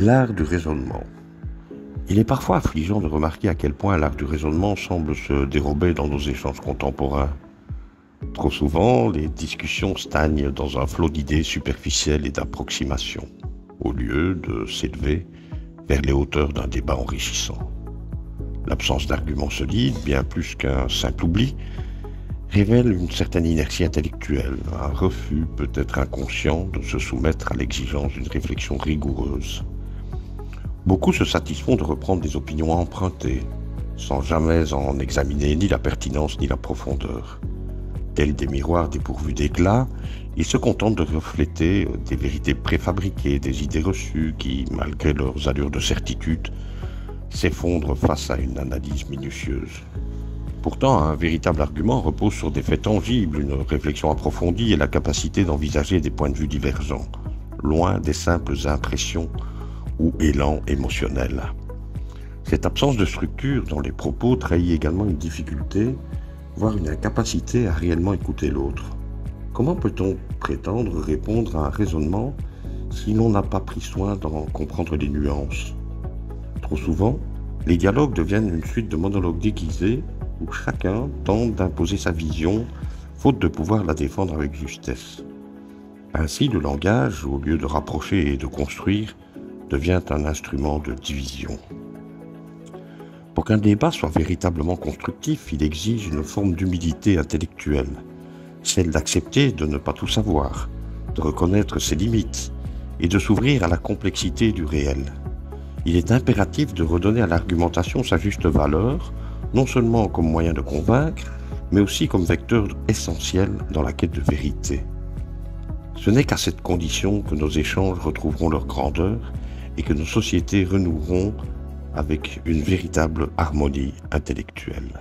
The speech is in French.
L'art du raisonnement. Il est parfois affligeant de remarquer à quel point l'art du raisonnement semble se dérober dans nos échanges contemporains. Trop souvent, les discussions stagnent dans un flot d'idées superficielles et d'approximations, au lieu de s'élever vers les hauteurs d'un débat enrichissant. L'absence d'arguments solides, bien plus qu'un simple oubli, révèle une certaine inertie intellectuelle, un refus peut-être inconscient de se soumettre à l'exigence d'une réflexion rigoureuse. Beaucoup se satisfont de reprendre des opinions empruntées, sans jamais en examiner ni la pertinence ni la profondeur. Tels des miroirs dépourvus d'éclat, ils se contentent de refléter des vérités préfabriquées, des idées reçues qui, malgré leurs allures de certitude, s'effondrent face à une analyse minutieuse. Pourtant, un véritable argument repose sur des faits tangibles, une réflexion approfondie et la capacité d'envisager des points de vue divergents, loin des simples impressions ou élans émotionnels. Cette absence de structure dans les propos trahit également une difficulté, voire une incapacité à réellement écouter l'autre. Comment peut-on prétendre répondre à un raisonnement si l'on n'a pas pris soin d'en comprendre les nuances ? Trop souvent, les dialogues deviennent une suite de monologues déguisés où chacun tente d'imposer sa vision, faute de pouvoir la défendre avec justesse. Ainsi, le langage, au lieu de rapprocher et de construire, devient un instrument de division. Pour qu'un débat soit véritablement constructif, il exige une forme d'humilité intellectuelle, celle d'accepter de ne pas tout savoir, de reconnaître ses limites et de s'ouvrir à la complexité du réel. Il est impératif de redonner à l'argumentation sa juste valeur, non seulement comme moyen de convaincre, mais aussi comme vecteur essentiel dans la quête de vérité. Ce n'est qu'à cette condition que nos échanges retrouveront leur grandeur et que nos sociétés renoueront avec une véritable harmonie intellectuelle.